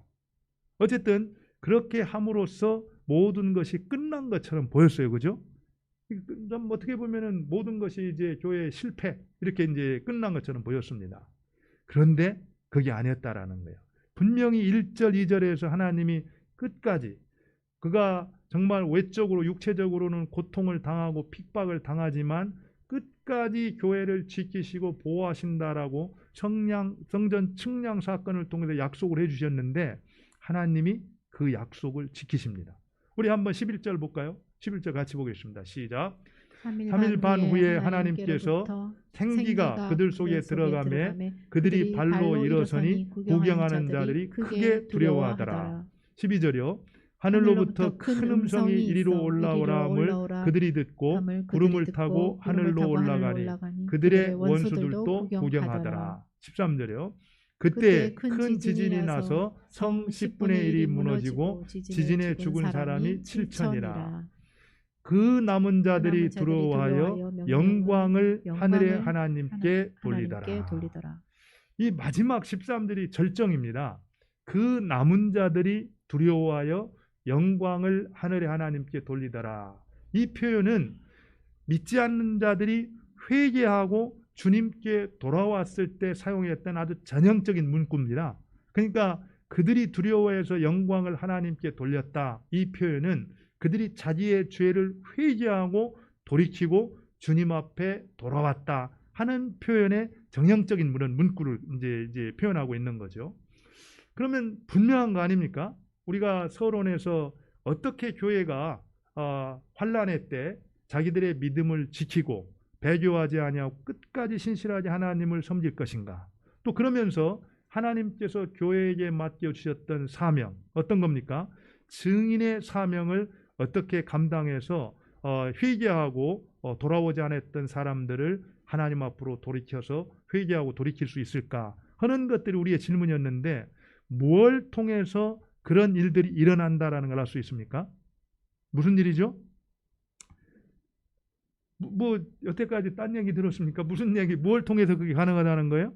어쨌든 그렇게 함으로써 모든 것이 끝난 것처럼 보였어요, 그죠? 어떻게 보면은 모든 것이 이제 교회의 실패 이렇게 이제 끝난 것처럼 보였습니다. 그런데 그게 아니었다라는 거예요. 분명히 1절, 2절에서 하나님이 끝까지 그가 정말 외적으로 육체적으로는 고통을 당하고 핍박을 당하지만 끝까지 교회를 지키시고 보호하신다라고 성전 측량 사건을 통해서 약속을 해주셨는데 하나님이 그 약속을 지키십니다. 우리 한번 11절 볼까요? 11절 같이 보겠습니다. 시작. 3일 반 후에 하나님께서 생기가 그들 속에 들어가매 그들이 발로 일어서니 구경하는 자들이 크게 두려워하더라. 12절이요. 하늘로부터 큰 음성이 이리로 올라오라 함을 그들이 듣고 구름을 타고 하늘로 올라가니 그들의 원수들도 구경하더라. 13절이요. 그때 큰 지진이 나서 성 10분의 1이 무너지고 지진에 죽은 사람이 7천이라. 그 남은 자들이 두려워하여 영광을 하늘의 하나님께 돌리더라. 이 마지막 13절이 절정입니다. 그 남은 자들이 두려워하여 영광을 하늘의 하나님께 돌리더라. 이 표현은 믿지 않는 자들이 회개하고 주님께 돌아왔을 때 사용했던 아주 전형적인 문구입니다. 그러니까 그들이 두려워해서 영광을 하나님께 돌렸다. 이 표현은 그들이 자기의 죄를 회개하고 돌이키고 주님 앞에 돌아왔다 하는 표현의 전형적인 문구를 이제 표현하고 있는 거죠. 그러면 분명한 거 아닙니까? 우리가 서론에서 어떻게 교회가 환난의 때 자기들의 믿음을 지키고 배교하지 아니하고 끝까지 신실하게 하나님을 섬길 것인가? 또 그러면서 하나님께서 교회에게 맡겨주셨던 사명 어떤 겁니까? 증인의 사명을 어떻게 감당해서 회개하고 돌아오지 않았던 사람들을 하나님 앞으로 돌이켜서 회개하고 돌이킬 수 있을까 하는 것들이 우리의 질문이었는데 뭘 통해서 그런 일들이 일어난다라는 걸 알 수 있습니까? 무슨 일이죠? 뭐 여태까지 딴 얘기 들었습니까? 무슨 얘기, 뭘 통해서 그게 가능하다는 거예요?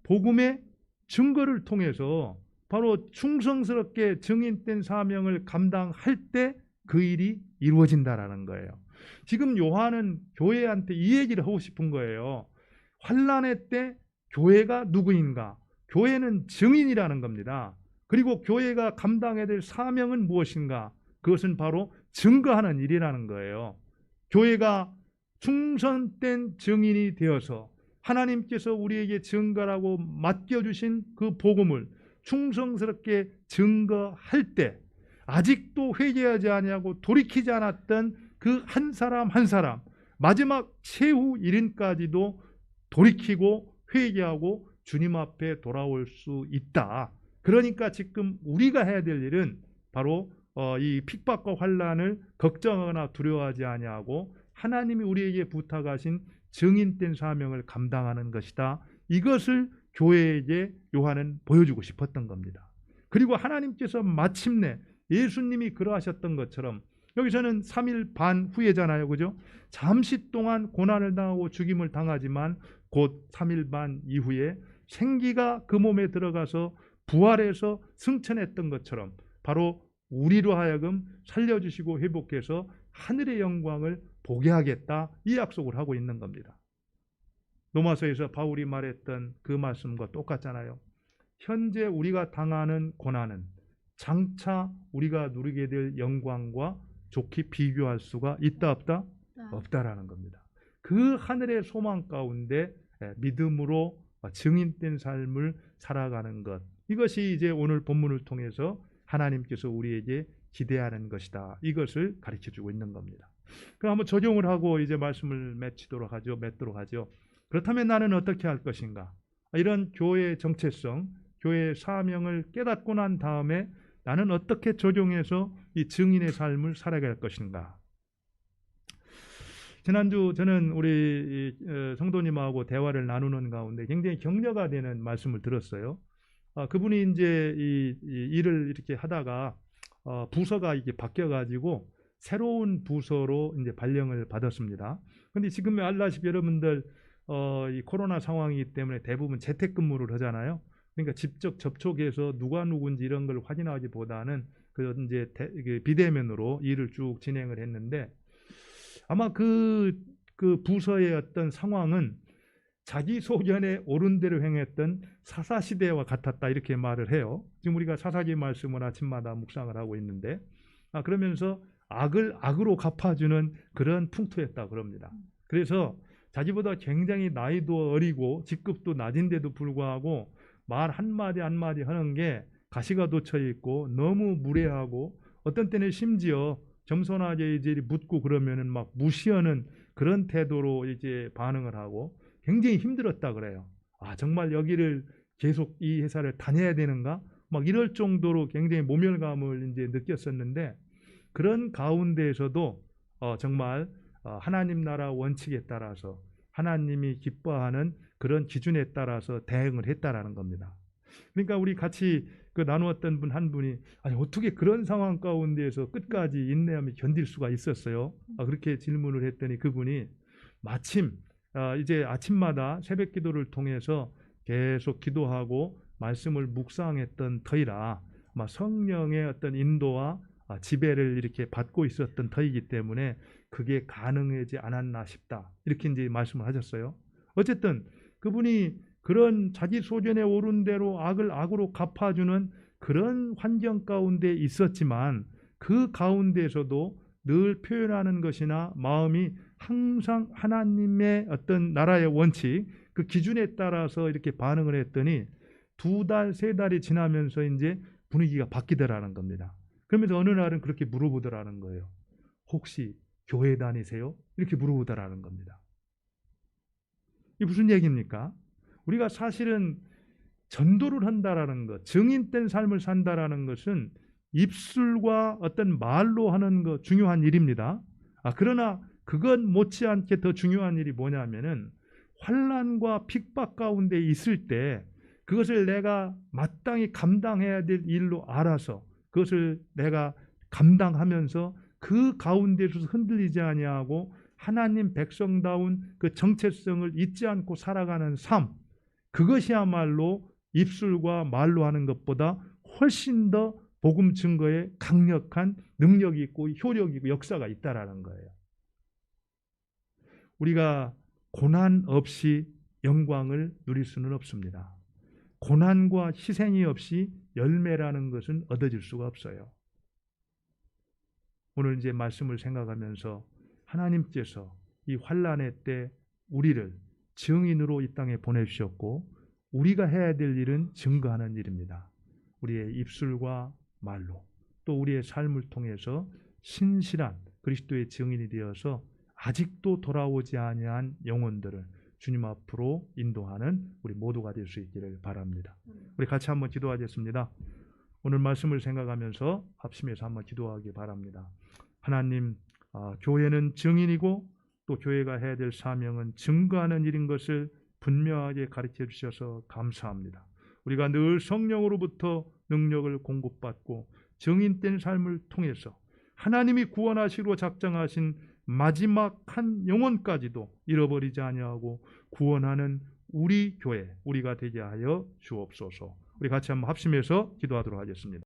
복음의 증거를 통해서 바로 충성스럽게 증인된 사명을 감당할 때 그 일이 이루어진다라는 거예요. 지금 요한은 교회한테 이 얘기를 하고 싶은 거예요. 환난의 때 교회가 누구인가? 교회는 증인이라는 겁니다. 그리고 교회가 감당해야 될 사명은 무엇인가? 그것은 바로 증거하는 일이라는 거예요. 교회가 충성된 증인이 되어서 하나님께서 우리에게 증거라고 맡겨주신 그 복음을 충성스럽게 증거할 때 아직도 회개하지 아니하고 돌이키지 않았던 그 한 사람 한 사람 마지막 최후 일인까지도 돌이키고 회개하고 주님 앞에 돌아올 수 있다. 그러니까 지금 우리가 해야 될 일은 바로 이 핍박과 환난을 걱정하거나 두려워하지 아니하고 하나님이 우리에게 부탁하신 증인된 사명을 감당하는 것이다. 이것을 교회에게 요한은 보여주고 싶었던 겁니다. 그리고 하나님께서 마침내 예수님이 그러하셨던 것처럼 여기서는 3일 반 후에잖아요. 그죠? 잠시 동안 고난을 당하고 죽임을 당하지만 곧 3일 반 이후에 생기가 그 몸에 들어가서 부활해서 승천했던 것처럼 바로 우리로 하여금 살려주시고 회복해서 하늘의 영광을 보게 하겠다. 이 약속을 하고 있는 겁니다. 로마서에서 바울이 말했던 그 말씀과 똑같잖아요. 현재 우리가 당하는 고난은 장차 우리가 누리게 될 영광과 좋게 비교할 수가 있다 없다? 없다라는 겁니다. 그 하늘의 소망 가운데 믿음으로 증인된 삶을 살아가는 것, 이것이 이제 오늘 본문을 통해서 하나님께서 우리에게 기대하는 것이다. 이것을 가르쳐주고 있는 겁니다. 그럼 한번 적용을 하고 이제 말씀을 맺도록 하죠. 그렇다면 나는 어떻게 할 것인가? 이런 교회의 정체성, 교회의 사명을 깨닫고 난 다음에 나는 어떻게 적용해서 이 증인의 삶을 살아갈 것인가? 지난주 저는 우리 성도님하고 대화를 나누는 가운데 굉장히 격려가 되는 말씀을 들었어요. 그분이 이제 이 일을 이렇게 하다가 부서가 이게 바뀌어가지고 새로운 부서로 이제 발령을 받았습니다. 그런데 지금 알다시피 여러분들 이 코로나 상황이기 때문에 대부분 재택근무를 하잖아요. 그러니까 직접 접촉해서 누가 누군지 이런 걸 확인하기보다는 그 이제 비대면으로 일을 쭉 진행을 했는데 아마 그 부서의 어떤 상황은 자기 소견에 옳은 대로 행했던 사사시대와 같았다 이렇게 말을 해요. 지금 우리가 사사기 말씀을 아침마다 묵상을 하고 있는데 그러면서 악을 악으로 갚아주는 그런 풍토였다 그럽니다. 그래서 자기보다 굉장히 나이도 어리고 직급도 낮은데도 불구하고 말 한마디 한마디 하는 게 가시가 돋쳐 있고 너무 무례하고 어떤 때는 심지어 겸손하게 이제 묻고 그러면은 막 무시하는 그런 태도로 이제 반응을 하고 굉장히 힘들었다 그래요. 정말 여기를 계속 이 회사를 다녀야 되는가? 막 이럴 정도로 굉장히 모멸감을 이제 느꼈었는데 그런 가운데에서도 정말 하나님 나라 원칙에 따라서 하나님이 기뻐하는 그런 기준에 따라서 대응을 했다라는 겁니다. 그러니까 우리 같이 나누었던 분 한 분이 어떻게 그런 상황 가운데에서 끝까지 인내하며 견딜 수가 있었어요? 그렇게 질문을 했더니 그분이 마침 이제 아침마다 새벽 기도를 통해서 계속 기도하고 말씀을 묵상했던 터이라 성령의 어떤 인도와 지배를 이렇게 받고 있었던 터이기 때문에 그게 가능하지 않았나 싶다. 이렇게 이제 말씀을 하셨어요. 어쨌든 그분이 그런 자기 소견에 오른 대로 악을 악으로 갚아주는 그런 환경 가운데 있었지만 그 가운데에서도 늘 표현하는 것이나 마음이 항상 하나님의 어떤 나라의 원칙, 그 기준에 따라서 이렇게 반응을 했더니 2달, 3달이 지나면서 이제 분위기가 바뀌더라는 겁니다. 그러면서 어느 날은 그렇게 물어보더라는 거예요. 혹시 교회 다니세요? 이렇게 물어보더라는 겁니다. 이게 무슨 얘기입니까? 우리가 사실은 전도를 한다라는 것, 증인된 삶을 산다라는 것은 입술과 어떤 말로 하는 것 중요한 일입니다. 그러나 그건 못지않게 더 중요한 일이 뭐냐면은 환난과 핍박 가운데 있을 때 그것을 내가 마땅히 감당해야 될 일로 알아서 그것을 내가 감당하면서 그 가운데서 흔들리지 아니하고 하나님 백성다운 그 정체성을 잊지 않고 살아가는 삶, 그것이야말로 입술과 말로 하는 것보다 훨씬 더 복음 증거에 강력한 능력이 있고 효력이 있고 역사가 있다라는 거예요. 우리가 고난 없이 영광을 누릴 수는 없습니다. 고난과 희생이 없이 열매라는 것은 얻어질 수가 없어요. 오늘 이제 말씀을 생각하면서 하나님께서 이 환난의 때 우리를 증인으로 이 땅에 보내주셨고 우리가 해야 될 일은 증거하는 일입니다. 우리의 입술과 말로 또 우리의 삶을 통해서 신실한 그리스도의 증인이 되어서 아직도 돌아오지 아니한 영혼들을 주님 앞으로 인도하는 우리 모두가 될 수 있기를 바랍니다. 우리 같이 한번 기도하겠습니다. 오늘 말씀을 생각하면서 합심해서 한번 기도하기 바랍니다. 하나님, 교회는 증인이고 또 교회가 해야 될 사명은 증거하는 일인 것을 분명하게 가르쳐 주셔서 감사합니다. 우리가 늘 성령으로부터 능력을 공급받고 증인된 삶을 통해서 하나님이 구원하시기로 작정하신 마지막 한 영혼까지도 잃어버리지 아니하고 구원하는 우리 교회, 우리가 되게 하여 주옵소서. 우리 같이 한번 합심해서 기도하도록 하겠습니다.